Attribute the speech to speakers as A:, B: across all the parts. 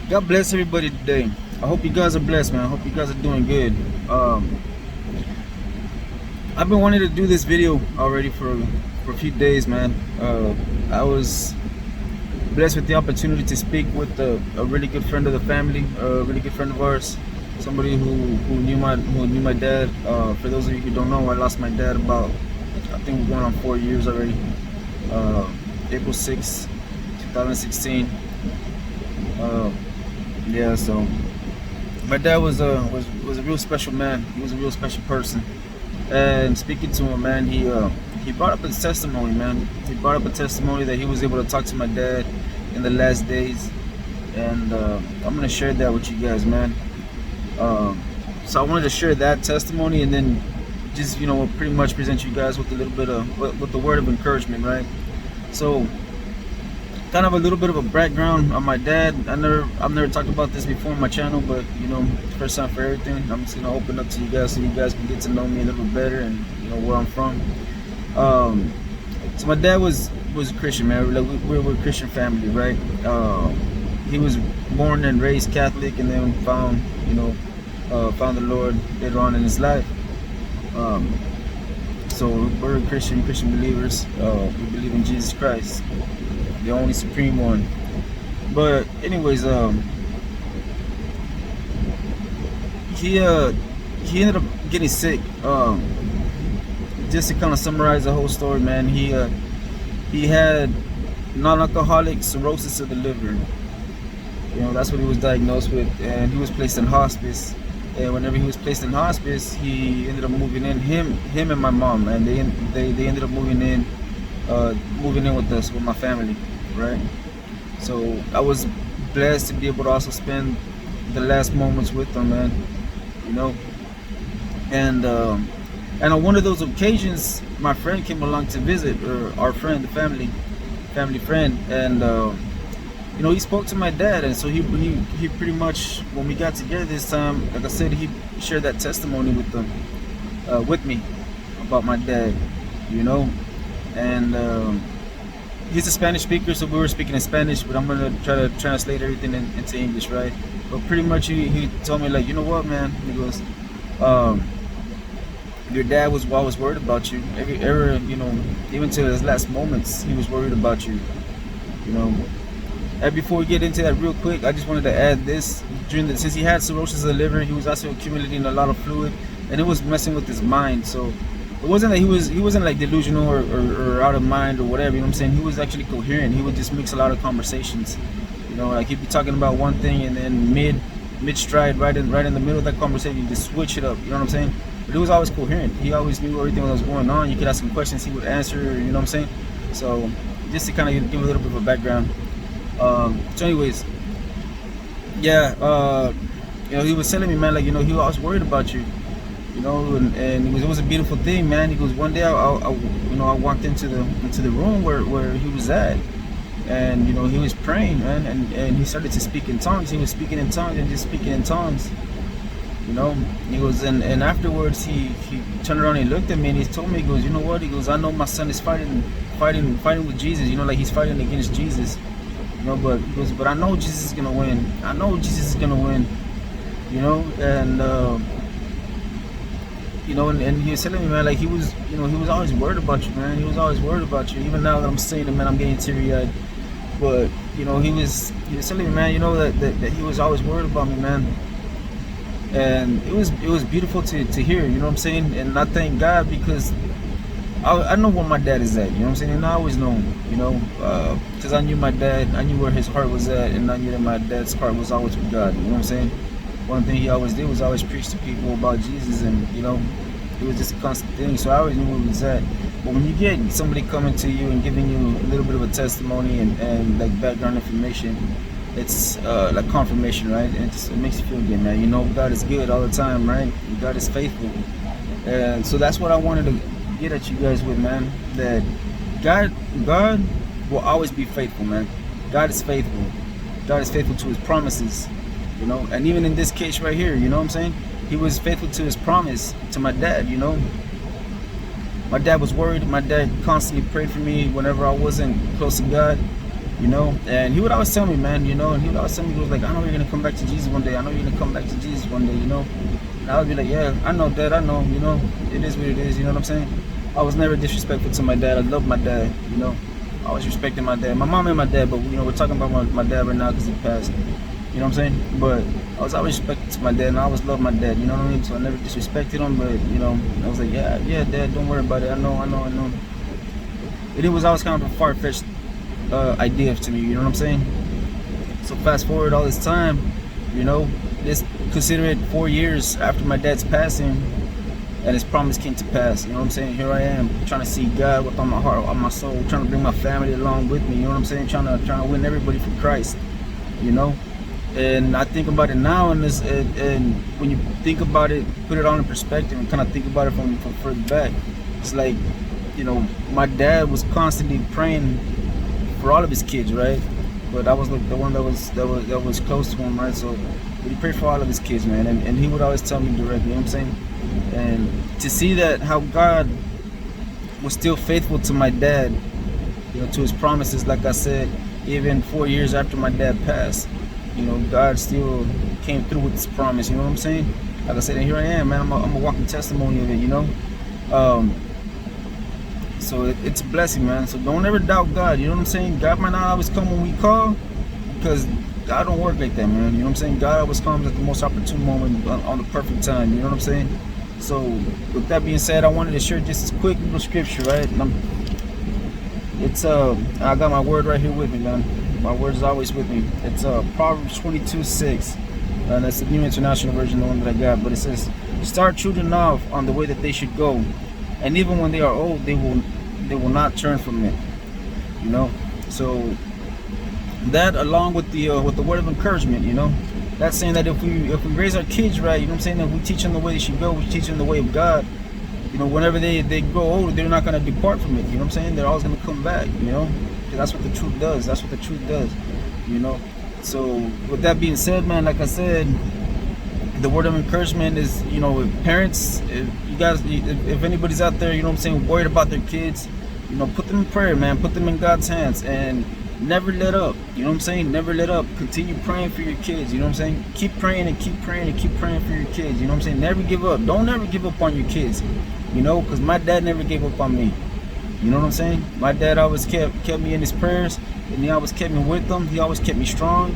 A: God bless everybody today. I hope you guys are blessed, man. I hope you guys are doing good. I've been wanting to do this video already for a few days, man. I was blessed with the opportunity to speak with a really good friend of the family, a really good friend of ours, somebody who knew my dad. For those of you who don't know, I lost my dad about, I think we're going on 4 years already. April 6, 2016. Yeah, so my dad was a real special man. He was a real special person. And speaking to him, man, he brought up his testimony, man. He brought up a testimony that he was able to talk to my dad in the last days, and I'm gonna share that with you guys, man. So I wanted to share that testimony, and then just pretty much present you guys with a little bit of with the word of encouragement, right? So kind of a little bit of a background on my dad. I've never talked about this before on my channel, but first time for everything. I'm just gonna open up to you guys so you guys can get to know me a little bit better and where I'm from. So my dad was a Christian, man. We're a Christian family, right? He was born and raised Catholic, and then found the Lord later on in his life. So we're Christian believers. We believe in Jesus Christ, the only supreme one. But anyways, he ended up getting sick. Just to kind of summarize the whole story, man, he had non-alcoholic cirrhosis of the liver. That's what he was diagnosed with, and he was placed in hospice. And whenever he was placed in hospice, he ended up moving in. Him and my mom, and they ended up moving in with us, with my family, right? So I was blessed to be able to also spend the last moments with them, man. And on one of those occasions, my friend came along to visit, or our friend, the family friend, and he spoke to my dad, and so he pretty much, when we got together this time, like I said, he shared that testimony with me about my dad, and he's a Spanish speaker, so we were speaking in Spanish, but I'm gonna try to translate everything into English, right? But pretty much he told me, like, you know what, man, he goes, your dad was always worried about you. Even to his last moments, he was worried about you. And before we get into that real quick, I just wanted to add this. Since he had cirrhosis of the liver, he was also accumulating a lot of fluid, and it was messing with his mind. So it wasn't that he wasn't like delusional or out of mind or whatever. You know what I'm saying? He was actually coherent. He would just mix a lot of conversations. Like he'd be talking about one thing, and then mid stride, right in the middle of that conversation, he'd just switch it up. You know what I'm saying? But he was always coherent. He always knew everything that was going on. You could ask him questions, he would answer. You know what I'm saying? So just to kind of give a little bit of a background. So anyways, yeah, he was telling me, man, like, he was always worried about you, and it was a beautiful thing, man. He goes, one day I walked into the room where he was at, and he was praying, man, and he started to speak in tongues. He was speaking in tongues and just speaking in tongues. He goes, and afterwards he turned around and he looked at me and he told me, he goes, you know what? He goes, I know my son is fighting with Jesus. Like he's fighting against Jesus. But he goes, but I know Jesus is gonna win. I know Jesus is gonna win. And and he was telling me, man, like he was always worried about you, man. He was always worried about you. Even now that I'm saying it, man, I'm getting teary-eyed. But he was telling me, man, that he was always worried about me, man. And it was beautiful to hear, you know what I'm saying? And I thank God, because I know where my dad is at, you know what I'm saying? And I always know him, because I knew my dad, I knew where his heart was at, and I knew that my dad's heart was always with God, you know what I'm saying? One thing he always did was always preach to people about Jesus, and it was just a constant thing, so I always knew where he was at. But when you get somebody coming to you and giving you a little bit of a testimony and like background information, it's like confirmation, right? And it makes you feel good, man. God is good all the time, right? God is faithful. And so that's what I wanted to get at you guys with, man. That God will always be faithful, man. God is faithful. God is faithful to his promises, and even in this case right here, you know what I'm saying? He was faithful to his promise to my dad. My dad was worried. My dad constantly prayed for me whenever I wasn't close to God. you know. And he would always tell me, man, you know, and he would always tell me, he was like, I know you're gonna come back to Jesus one day. I know you're gonna come back to Jesus one day, you know. And I would be like, yeah, I know, Dad, I know, you know, it is what it is, you know what I'm saying? I was never disrespectful to my dad. I love my dad, you know. I was respecting my dad, my mom and my dad, but you know, we're talking about my dad right now because he passed. You know what I'm saying? But I was always respected to my dad, and I always loved my dad. You know what I mean? So I never disrespected him, but you know, I was like, yeah, Dad, don't worry about it. I know. And it was always kind of a far-fetched idea to me. You know what I'm saying? So fast forward all this time, you know, this consider it 4 years after my dad's passing, and his promise came to pass. You know what I'm saying? Here I am, trying to see God with all my heart, all my soul, trying to bring my family along with me. You know what I'm saying? Trying to win everybody for Christ. You know. And I think about it now, and when you think about it, put it all in perspective, and kind of think about it from further back. It's like, you know, my dad was constantly praying for all of his kids, right? But I was like the one that was close to him, right? So he prayed for all of his kids, man, and he would always tell me directly. You know what I'm saying? And to see that how God was still faithful to my dad, you know, to his promises, like I said, even 4 years after my dad passed. You know, God still came through with His promise. You know what I'm saying? Like I said, and here I am, man. I'm a walking testimony of it. You know, so it's a blessing, man. So don't ever doubt God. You know what I'm saying? God might not always come when we call, because God don't work like that, man. You know what I'm saying? God always comes at the most opportune moment, on the perfect time. You know what I'm saying? So with that being said, I wanted to share just this quick little scripture, right? And I got my word right here with me, man. My word is always with me. It's Proverbs 22:6. That's the New International Version, the one that I got. But it says, "Start children off on the way that they should go, and even when they are old, they will not turn from it." You know, so that, along with the word of encouragement, you know, that's saying that if we raise our kids right, you know what I'm saying, if we teach them the way they should go, we teach them the way of God. You know, whenever they grow older, they're not going to depart from it. You know what I'm saying? They're always going to come back. You know. That's what the truth does. That's what the truth does, you know. So with that being said, man, like I said, the word of encouragement is, you know, if parents, if you guys, if anybody's out there, you know what I'm saying, worried about their kids, you know, put them in prayer, man. Put them in God's hands, and never let up. You know what I'm saying? Never let up. Continue praying for your kids. You know what I'm saying? Keep praying and keep praying and keep praying for your kids. You know what I'm saying? Never give up. Don't ever give up on your kids. You know, because my dad never gave up on me. You know what I'm saying? My dad always kept me in his prayers, and he always kept me with them. He always kept me strong.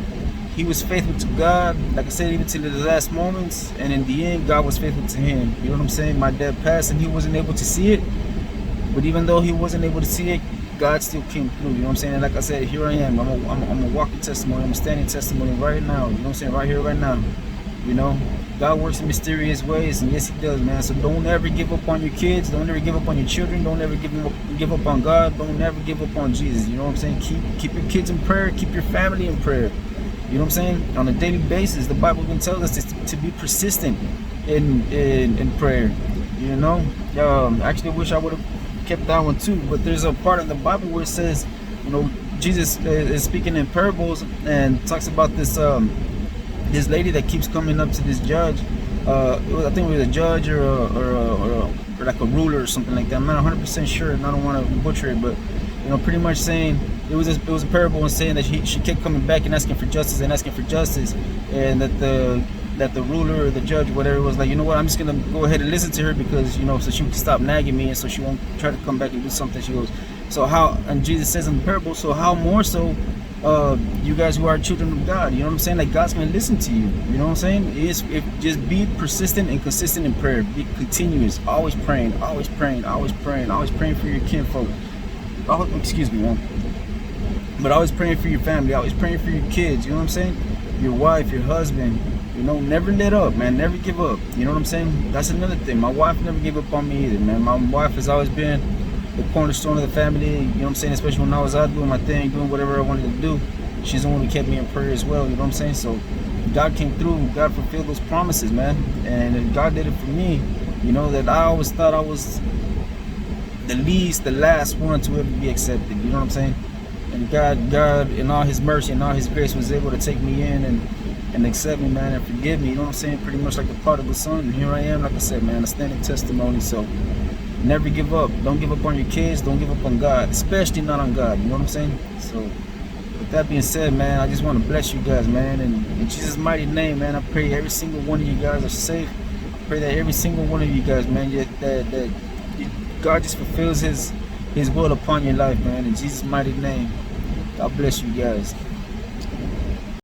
A: He was faithful to God, like I said, even to the last moments. And in the end, God was faithful to him. You know what I'm saying? My dad passed, and he wasn't able to see it. But even though he wasn't able to see it, God still came through. You know what I'm saying? And like I said, here I am. I'm a walking testimony. I'm a standing testimony right now. You know what I'm saying? Right here, right now. You know, God works in mysterious ways, and yes, He does, man. So don't ever give up on your kids. Don't ever give up on your children. Don't ever give up on God. Don't ever give up on Jesus. You know what I'm saying? Keep your kids in prayer. Keep your family in prayer. You know what I'm saying? On a daily basis, the Bible even tells us to be persistent in prayer. You know, actually, I wish I would have kept that one too. But there's a part in the Bible where it says, you know, Jesus is speaking in parables and talks about this lady that keeps coming up to this judge. I think it was a judge or like a ruler or something like that. I'm not 100% sure, and I don't want to butcher it, but you know, pretty much saying it was a parable and saying that she kept coming back and asking for justice, and that the ruler or the judge, whatever, was like, you know what, I'm just gonna go ahead and listen to her, because, you know, so she can stop nagging me, and so she won't try to come back and do something. She goes, so how, and Jesus says in the parable, so how more so you guys who are children of God? You know what I'm saying? Like, God's gonna listen to you. You know what I'm saying? Just be persistent and consistent in prayer. Be continuous, always praying for your kinfolk. Oh, excuse me, man. But always praying for your family, always praying for your kids. You know what I'm saying? Your wife, your husband. You know, never let up, man. Never give up. You know what I'm saying? That's another thing. My wife never gave up on me either, man. My wife has always been the cornerstone of the family. You know what I'm saying? Especially when I was out doing my thing, doing whatever I wanted to do. She's the one who kept me in prayer as well. You know what I'm saying? So God came through. God fulfilled those promises, man. And God did it for me. You know, that I always thought I was the last one to ever be accepted. You know what I'm saying? And God, in all His mercy and all His grace, was able to take me in and accept me, man, and forgive me. You know what I'm saying? Pretty much like the prodigal son. And here I am, like I said, man, a standing testimony. So never give up. Don't give up on your kids. Don't give up on God, especially not on God. You know what I'm saying? So That being said, man, I just want to bless you guys, man, and in Jesus' mighty name, man, I pray every single one of you guys are safe. I pray that every single one of you guys, man, that God just fulfills His will upon your life, man, in Jesus' mighty name. God bless you guys.